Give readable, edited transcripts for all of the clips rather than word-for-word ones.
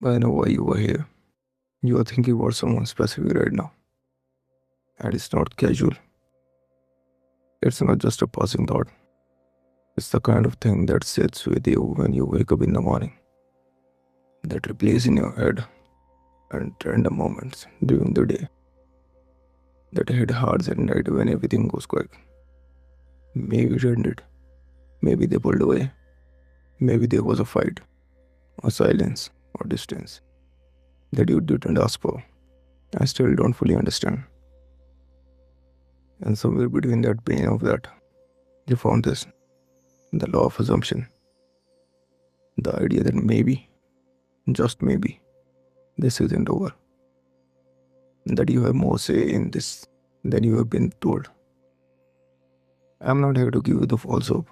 I know why you were here. You are thinking about someone specific right now. And it's not casual. It's not just a passing thought. It's the kind of thing that sits with you when you wake up in the morning. That replays in your head and random moments during the day. That hit hard at night when everything goes quick. Maybe it ended. Maybe they pulled away. Maybe there was a fight, or silence, or distance that you didn't ask for. I still don't fully understand. And somewhere between that pain of that, you found this, the law of assumption. The idea that maybe, just maybe, this isn't over. That you have more say in this than you have been told. I'm not here to give you the false hope,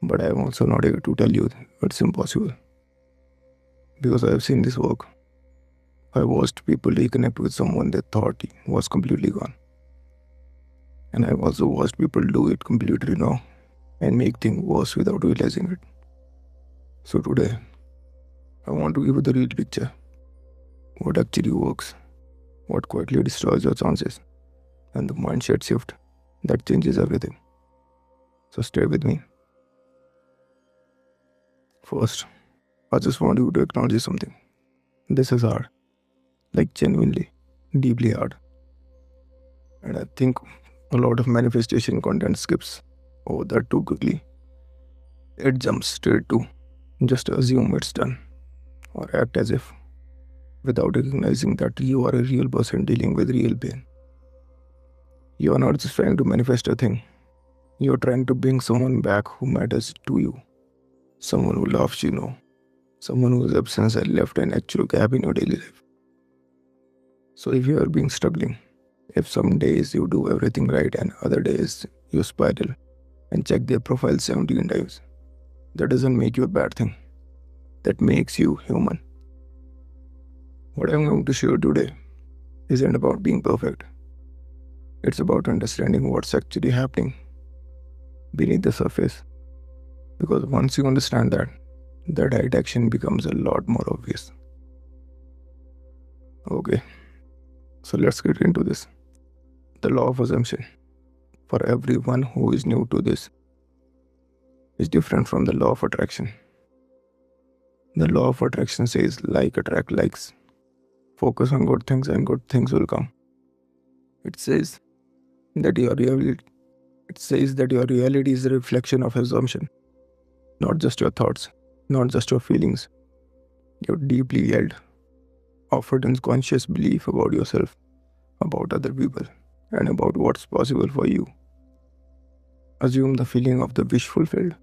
but I'm also not here to tell you it's impossible. Because I have seen this work. I watched people reconnect with someone they thought was completely gone. And I've also watched people do it completely wrong and make things worse without realizing it. So today, I want to give you the real picture. What actually works, what quietly destroys your chances, and the mindset shift that changes everything. So stay with me. First, I just want you to acknowledge something. This is hard, like genuinely, deeply hard. And I think a lot of manifestation content skips over that too quickly. It jumps straight to just assume it's done or act as if without recognizing that you are a real person dealing with real pain. You are not just trying to manifest a thing, you're trying to bring someone back who matters to you, someone who loves you, know, someone whose absence has left an actual gap in your daily life. So if you are being struggling, if some days you do everything right and other days you spiral and check their profile 17 times, that doesn't make you a bad thing. That makes you human. What I'm going to share today isn't about being perfect. It's about understanding what's actually happening beneath the surface. Because once you understand that, the right action becomes a lot more obvious. Okay, so let's get into this. The law of assumption, for everyone who is new to this, is different from the law of attraction. The law of attraction says like attract likes. Focus on good things and good things will come. It says that your reality is a reflection of assumption, not just your thoughts, not just your feelings. Your deeply held, often unconscious belief about yourself, about other people, and about what's possible for you. Assume the feeling of the wish fulfilled.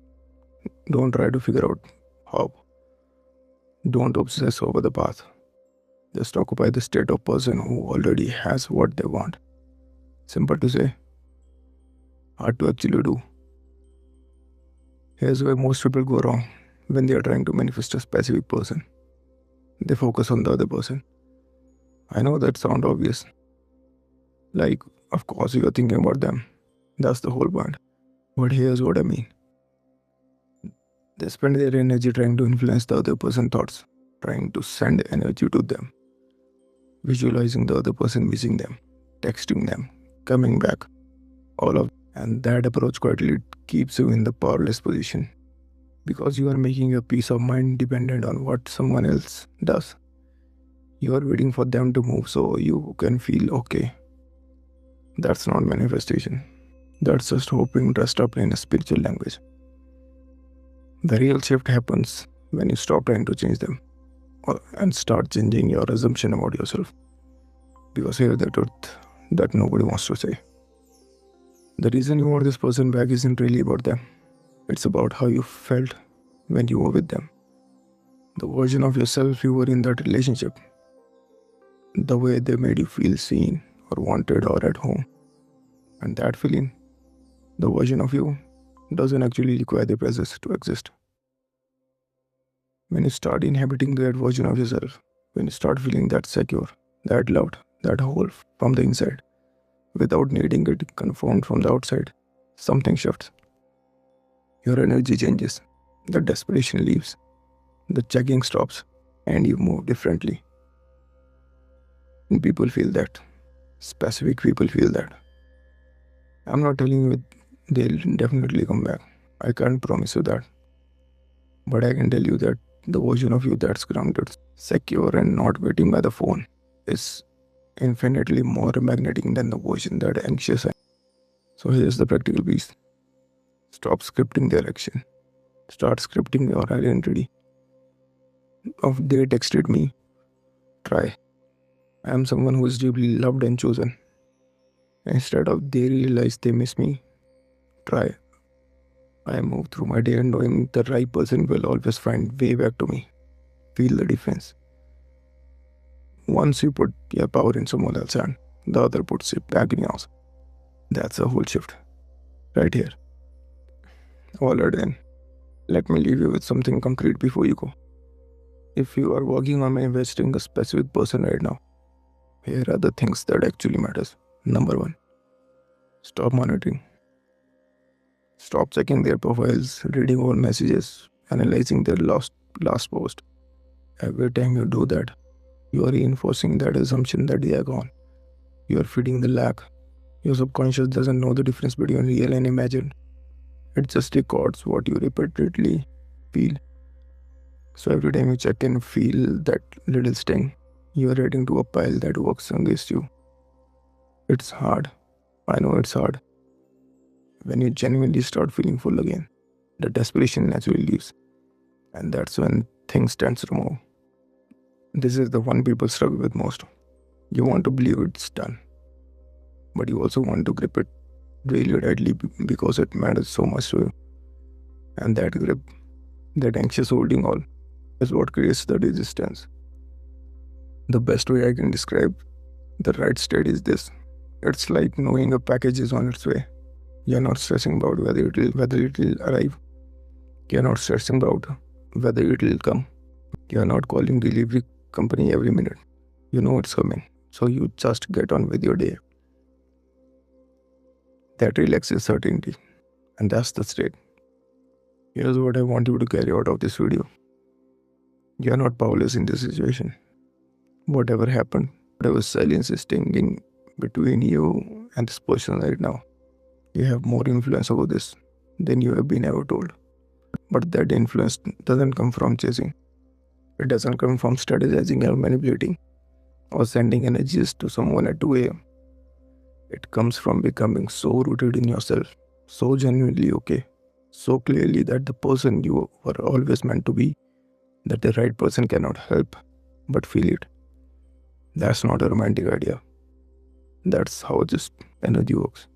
Don't try to figure out how. Don't obsess over the path. Just occupy the state of person who already has what they want. Simple to say, hard to actually do. Here's where most people go wrong when they are trying to manifest a specific person. They focus on the other person. I know that sounds obvious. Like, of course you are thinking about them. That's the whole point. But here's what I mean. They spend their energy trying to influence the other person's thoughts, trying to send energy to them, visualizing the other person missing them, texting them, coming back, all of, and that approach quietly keeps you in the powerless position because you are making your peace of mind dependent on what someone else does. You are waiting for them to move so you can feel okay. That's not manifestation. That's just hoping dressed up in a spiritual language. The real shift happens when you stop trying to change them and start changing your assumption about yourself. Because here's the truth that nobody wants to say. The reason you want this person back isn't really about them. It's about how you felt when you were with them. The version of yourself you were in that relationship. The way they made you feel seen or wanted or at home. And that feeling, the version of you, doesn't actually require the presence to exist. When you start inhabiting that version of yourself, when you start feeling that secure, that loved, that whole from the inside, without needing it confirmed from the outside, something shifts. Your energy changes, the desperation leaves, the checking stops, and you move differently. And people feel that. Specific people feel that. I'm not telling you they'll definitely come back. I can't promise you that. But I can tell you that the version of you that's grounded, secure, and not waiting by the phone is infinitely more magnetic than the version that anxious. So here's the practical piece. Stop scripting their action. Start scripting your identity. Of they texted me, try. I am someone who is deeply loved and chosen. Instead of they realize they miss me, try. I move through my day and knowing the right person will always find way back to me. Feel the difference. Once you put your power in someone else's hand, the other puts it back in yours. That's a whole shift. Right here. All right then. Let me leave you with something concrete before you go. If you are working on manifesting a specific person right now, here are the things that actually matters. Number 1. Stop monitoring. Stop checking their profiles, reading old messages, analyzing their last post. Every time you do that, you are reinforcing that assumption that they are gone. You are feeding the lack. Your subconscious doesn't know the difference between real and imagined. It just records what you repeatedly feel. So every time you check and feel that little sting, you are adding to a pile that works against you. It's hard. I know it's hard. When you genuinely start feeling full again, the desperation naturally leaves. And that's when things tend to move. This is the one people struggle with most. You want to believe it's done, but you also want to grip it really tightly because it matters so much to you. And that grip, that anxious holding on, is what creates the resistance. The best way I can describe the right state is this. It's like knowing a package is on its way. You're not stressing about whether it will arrive. You're not stressing about whether it will come. You're not calling delivery company every minute. You know it's coming, so you just get on with your day. That relaxes certainty, and that's the state. Here's what I want you to carry out of this video. You're not powerless in this situation. Whatever happened, whatever silence is stinging between you and this person right now, you have more influence over this than you have been ever told. But that influence doesn't come from chasing. It doesn't come from strategizing or manipulating or sending energies to someone at 2 a.m. It comes from becoming so rooted in yourself, so genuinely okay, so clearly that the person you were always meant to be, that the right person cannot help but feel it. That's not a romantic idea. That's how just energy works.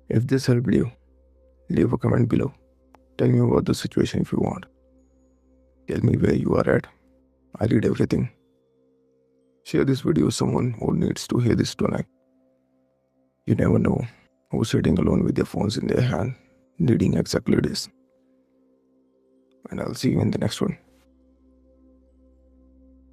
If this helped you, leave a comment below. Tell me about the situation if you want. Tell me where you are at. I read everything. Share this video with someone who needs to hear this tonight. You never know who's sitting alone with their phones in their hand, needing exactly this. And I'll see you in the next one.